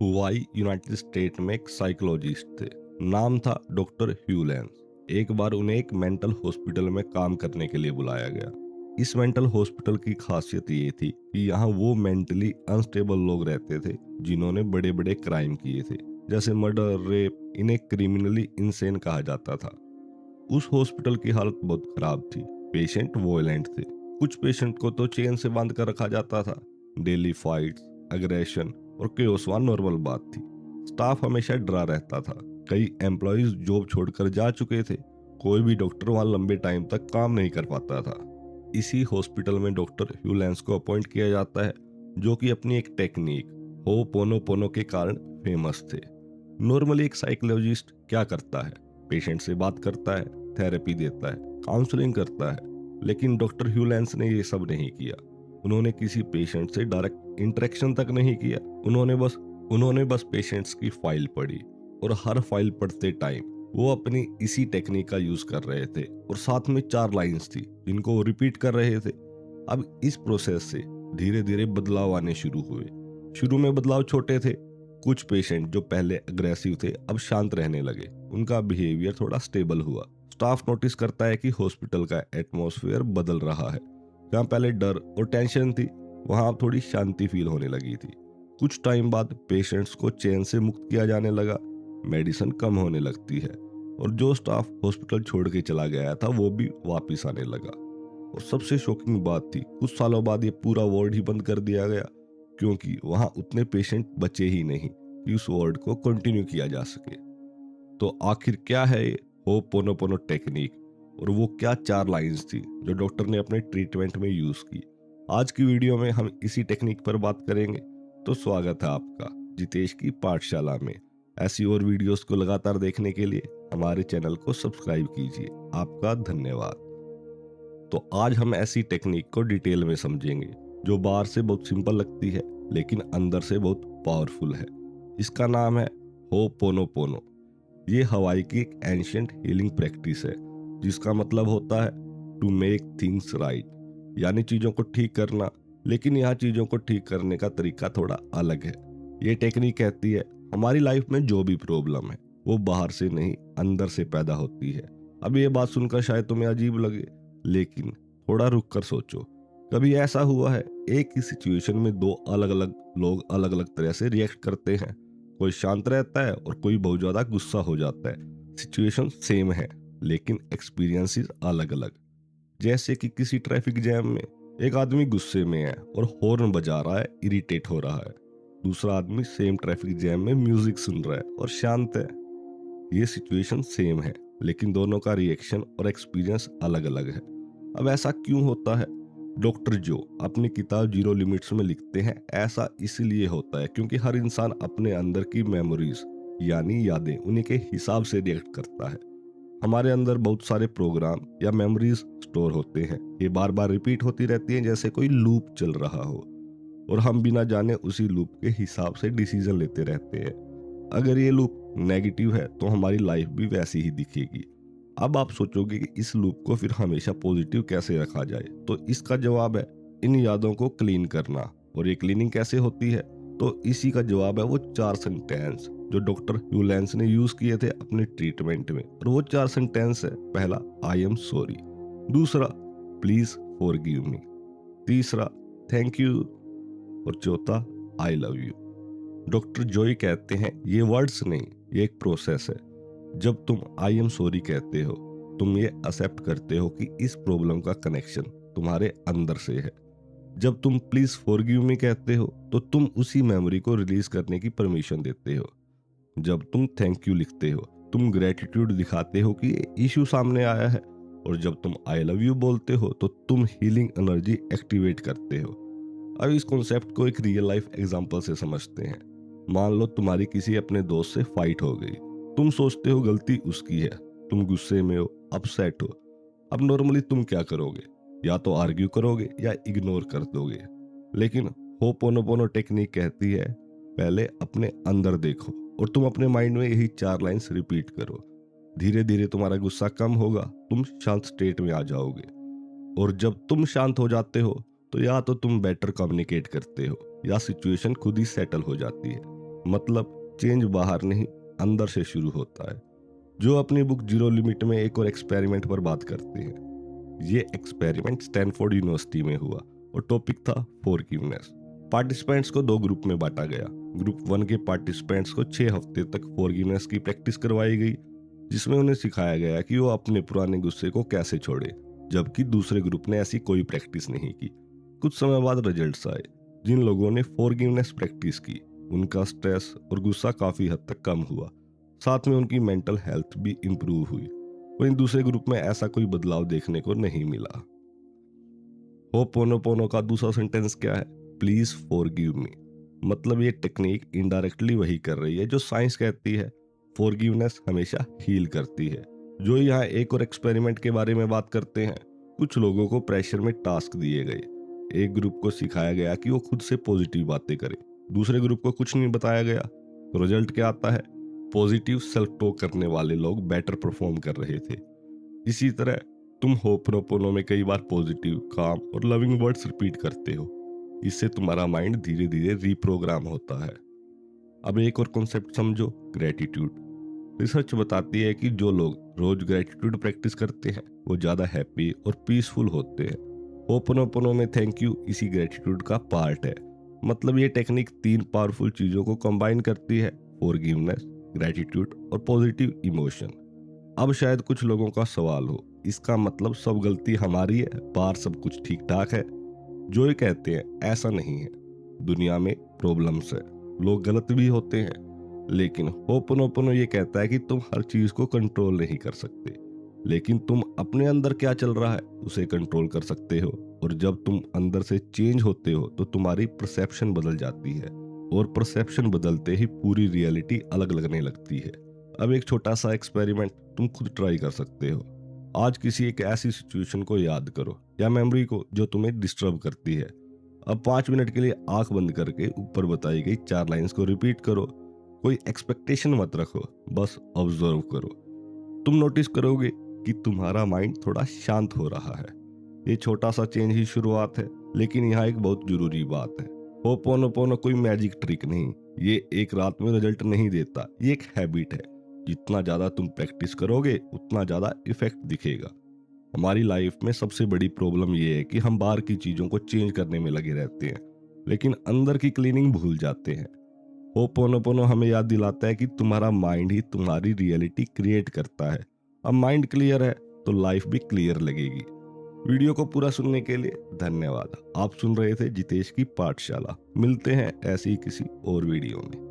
Huawei United state में एक psychologist थे। नाम था डॉक्टर ह्यू लेंस। एक बार उन्हें एक मेंटल हॉस्पिटल में काम करने के लिए बुलाया गया। इस मेंटल हॉस्पिटल की खासियत ये थी कि यहाँ वो मेंटली अनस्टेबल लोग रहते थे जिन्होंने बड़े बड़े क्राइम किए थे, जैसे मर्डर, रेप। इन्हें क्रिमिनली इंसेन कहा जाता था। उस हॉस्पिटल की हालत बहुत खराब थी। पेशेंट वॉयलेंट थे। कुछ पेशेंट को तो चेन से बांध कर रखा जाता था। डेली फाइट्स, अग्रेशन और केओस वहाँ नॉर्मल बात थी। स्टाफ हमेशा डरा रहता था। कई एम्प्लॉयज जॉब छोड़कर जा चुके थे। कोई भी डॉक्टर वहाँ लंबे टाइम तक काम नहीं कर पाता था। इसी हॉस्पिटल में डॉक्टर ह्यू लेंस को अपॉइंट किया जाता है, जो कि अपनी एक टेक्निक हो पोनो पोनो के कारण फेमस थे। नॉर्मली एक साइकोलॉजिस्ट क्या करता है? पेशेंट से बात करता है, थेरेपी देता है, काउंसलिंग करता है। लेकिन डॉक्टर ह्यू लेंस ने ये सब नहीं किया। उन्होंने किसी पेशेंट से डायरेक्ट इंटरेक्शन तक नहीं किया। उन्होंने बस पेशेंट्स की फाइल पढ़ी, और हर फाइल पढ़ते टाइम वो अपनी इसी टेक्निक का यूज कर रहे थे। और साथ में 4 लाइंस थी जिनको वो रिपीट कर रहे थे। अब इस प्रोसेस से धीरे धीरे बदलाव आने शुरू हुए। शुरू में बदलाव छोटे थे। कुछ पेशेंट जो पहले अग्रेसिव थे अब शांत रहने लगे। उनका बिहेवियर थोड़ा स्टेबल हुआ। स्टाफ नोटिस करता है कि हॉस्पिटल का एटमॉस्फेयर बदल रहा है। जहाँ पहले डर और टेंशन थी, वहां अब थोड़ी शांति फील होने लगी थी। कुछ टाइम बाद पेशेंट्स को चैन से मुक्त किया जाने लगा। मेडिसिन कम होने लगती है, और जो स्टाफ हॉस्पिटल छोड़ के चला गया था वो भी वापस आने लगा। और सबसे शॉकिंग बात थी, कुछ सालों बाद ये पूरा वार्ड ही बंद कर दिया गया, क्योंकि वहां उतने पेशेंट बचे ही नहीं कि उस वार्ड को कंटिन्यू किया जा सके। तो आखिर क्या है ये होपोनोपोनो टेक्निक, और वो क्या 4 लाइंस थी जो डॉक्टर ने अपने ट्रीटमेंट में यूज की? आज की वीडियो में हम इसी टेक्निक पर बात करेंगे। तो स्वागत है आपका जितेश की पाठशाला में। ऐसी और वीडियोस को लगातार देखने के लिए हमारे चैनल को सब्सक्राइब कीजिए। आपका धन्यवाद। तो आज हम ऐसी टेक्निक को डिटेल में समझेंगे जो बाहर से बहुत सिंपल लगती है लेकिन अंदर से बहुत पावरफुल है। इसका नाम है होपोनोपोनो। ये हवाई की एक एंशियंट हीलिंग प्रैक्टिस है, जिसका मतलब होता है टू मेक थिंग्स राइट, यानी चीज़ों को ठीक करना। लेकिन यहाँ चीज़ों को ठीक करने का तरीका थोड़ा अलग है। ये टेक्निक कहती है हमारी लाइफ में जो भी प्रॉब्लम है वो बाहर से नहीं, अंदर से पैदा होती है। अब ये बात सुनकर शायद तुम्हें अजीब लगे, लेकिन थोड़ा रुक कर सोचो। कभी ऐसा हुआ है एक ही सिचुएशन में दो अलग अलग लोग अलग अलग तरह से रिएक्ट करते हैं? कोई शांत रहता है और कोई बहुत ज्यादा गुस्सा हो जाता है। सिचुएशन सेम है लेकिन एक्सपीरियंसेस अलग अलग। जैसे कि किसी ट्रैफिक जैम में एक आदमी गुस्से में है और हॉर्न बजा रहा है, इरिटेट हो रहा है। दूसरा आदमी सेम ट्रैफिक जैम में म्यूजिक सुन रहा है और शांत है। ये सिचुएशन सेम है लेकिन दोनों का रिएक्शन और एक्सपीरियंस अलग अलग है। अब ऐसा क्यों होता है? डॉक्टर जो अपनी किताब जीरो लिमिट्स में लिखते हैं, ऐसा इसलिए होता है क्योंकि हर इंसान अपने अंदर की मेमोरीज यानी यादें उन्हीं के हिसाब से रिएक्ट करता है। हमारे अंदर बहुत सारे प्रोग्राम या मेमोरीज स्टोर होते हैं। ये बार बार रिपीट होती रहती हैं, जैसे कोई लूप चल रहा हो, और हम बिना जाने उसी लूप के हिसाब से डिसीजन लेते रहते हैं। अगर ये लूप नेगेटिव है तो हमारी लाइफ भी वैसी ही दिखेगी। अब आप सोचोगे कि इस लूप को फिर हमेशा पॉजिटिव कैसे रखा जाए, तो इसका जवाब है इन यादों को क्लीन करना। और ये क्लीनिंग कैसे होती है? तो इसी का जवाब है वो 4 सेंटेंस जो डॉक्टर ह्यूलेंस ने यूज किए थे अपने ट्रीटमेंट में। और वो 4 सेंटेंस है, पहला आई एम सॉरी, दूसरा प्लीज फॉरगिव मी, तीसरा थैंक यू, और चौथा आई लव यू। डॉक्टर जोई कहते हैं ये वर्ड्स नहीं, ये एक प्रोसेस है। जब तुम आई एम सॉरी कहते हो, तुम ये एक्सेप्ट करते हो कि इस प्रॉब्लम का कनेक्शन तुम्हारे अंदर से है। जब तुम प्लीज फॉरगिव मी कहते हो, तो तुम उसी मेमोरी को रिलीज करने की परमिशन देते हो। जब तुम थैंक यू लिखते हो, तुम ग्रेटिट्यूड दिखाते हो कि ये इशू सामने आया है। और जब तुम आई लव यू बोलते हो, तो तुम हीलिंग एनर्जी एक्टिवेट करते हो। अब इस कॉन्सेप्ट को एक रियल लाइफ एग्जांपल से समझते हैं। मान लो तुम्हारी किसी अपने दोस्त से फाइट हो गई। तुम सोचते हो गलती उसकी है, तुम गुस्से में हो, अपसेट हो। अब नॉर्मली तुम क्या करोगे? या तो आर्ग्यू करोगे या इग्नोर कर दोगे। लेकिन होपोनोपोनो टेक्निक कहती है पहले अपने अंदर देखो, और तुम अपने माइंड में यही 4 लाइंस रिपीट करो। धीरे धीरे तुम्हारा गुस्सा कम होगा, तुम शांत स्टेट में आ जाओगे। और जब तुम शांत हो जाते हो, तो या तो तुम बेटर कम्युनिकेट करते हो या सिचुएशन खुद ही सेटल हो जाती है। मतलब चेंज बाहर नहीं, अंदर से शुरू होता है। जो अपनी बुक जीरो लिमिट में एक और एक्सपेरिमेंट पर बात करते हैं। ये एक्सपेरिमेंट स्टैनफोर्ड यूनिवर्सिटी में हुआ और टॉपिक था फॉरगिवनेस। पार्टिसिपेंट्स को दो ग्रुप में बांटा गया। ग्रुप 1 के पार्टिसिपेंट्स को 6 हफ्ते तक फॉरगिवनेस की प्रैक्टिस करवाई गई, जिसमें उन्हें सिखाया गया कि वो अपने पुराने गुस्से को कैसे छोड़े, जबकि दूसरे ग्रुप ने ऐसी कोई प्रैक्टिस नहीं की। कुछ समय बाद रिजल्ट्स आए। जिन लोगों ने फॉरगिवनेस प्रैक्टिस की, उनका स्ट्रेस और गुस्सा काफी हद तक कम हुआ, साथ में उनकी मेंटल हेल्थ भी इंप्रूव हुई। वहीं दूसरे ग्रुप में ऐसा कोई बदलाव देखने को नहीं मिला। होपोनोपोनो का दूसरा सेंटेंस क्या है? Please forgive me. मतलब ये टेक्निक इनडायरेक्टली वही कर रही है जो साइंस कहती है। फॉरगिवनेस हमेशा हील करती है। जो यहाँ एक और एक्सपेरिमेंट के बारे में बात करते हैं। कुछ लोगों को प्रेशर में टास्क दिए गए। एक ग्रुप को सिखाया गया कि वो खुद से पॉजिटिव बातें करे, दूसरे ग्रुप को कुछ नहीं बताया गया। तो रिजल्ट क्या आता है? पॉजिटिव सेल्फ टॉक करने वाले लोग बेटर परफॉर्म कर रहे थे। इसी तरह तुम होपोनोपोनो में कई बार पॉजिटिव, काम और लविंग वर्ड्स रिपीट करते हो। इससे तुम्हारा माइंड धीरे धीरे रीप्रोग्राम होता है। अब एक और कॉन्सेप्ट समझो, ग्रेटिट्यूड। रिसर्च बताती है कि जो लोग रोज ग्रेटिट्यूड प्रैक्टिस करते हैं वो ज्यादा हैप्पी और पीसफुल होते हैं। होपोनोपोनो में थैंक यू इसी ग्रेटिट्यूड का पार्ट है। मतलब ये टेक्निक 3 पावरफुल चीजों को कंबाइन करती है: फॉरगिवनेस, ग्रेटिट्यूड और पॉजिटिव इमोशन। अब शायद कुछ लोगों का सवाल हो, इसका मतलब सब गलती हमारी है, बाहर सब कुछ ठीक ठाक है? जो ये कहते हैं ऐसा नहीं है। दुनिया में प्रॉब्लम्स है, लोग गलत भी होते हैं, लेकिन होपोनोपोनो ये कहता है कि तुम हर चीज को कंट्रोल नहीं कर सकते, लेकिन तुम अपने अंदर क्या चल रहा है उसे कंट्रोल कर सकते हो। और जब तुम अंदर से चेंज होते हो तो तुम्हारी परसेप्शन बदल जाती है, और परसेप्शन बदलते ही पूरी रियलिटी अलग लगने लगती है। अब एक छोटा सा एक्सपेरिमेंट तुम खुद ट्राई कर सकते हो। आज किसी एक ऐसी सिचुएशन को याद करो या मेमोरी को जो तुम्हें डिस्टर्ब करती है। अब 5 मिनट के लिए आंख बंद करके ऊपर बताई गई 4 लाइंस को रिपीट करो। कोई एक्सपेक्टेशन मत रखो, बस ऑब्जर्व करो। तुम नोटिस करोगे कि तुम्हारा माइंड थोड़ा शांत हो रहा है। ये छोटा सा चेंज ही शुरुआत है, लेकिन यहाँ एक बहुत जरूरी बात है। होपोनोपोनो कोई मैजिक ट्रिक नहीं, ये एक रात में रिजल्ट नहीं देता, ये एक हैबिट है। जितना ज्यादा तुम प्रैक्टिस करोगे उतना ज्यादा इफेक्ट दिखेगा। हमारी लाइफ में सबसे बड़ी प्रॉब्लम ये है कि हम बाहर की चीजों को चेंज करने में लगे रहते हैं, लेकिन अंदर की क्लीनिंग भूल जाते हैं। होपोनोपोनो हमें याद दिलाता है कि तुम्हारा माइंड ही तुम्हारी रियलिटी क्रिएट करता है। अब माइंड क्लियर है तो लाइफ भी क्लियर लगेगी। वीडियो को पूरा सुनने के लिए धन्यवाद। आप सुन रहे थे जितेश की पाठशाला। मिलते हैं ऐसी ही किसी और वीडियो में।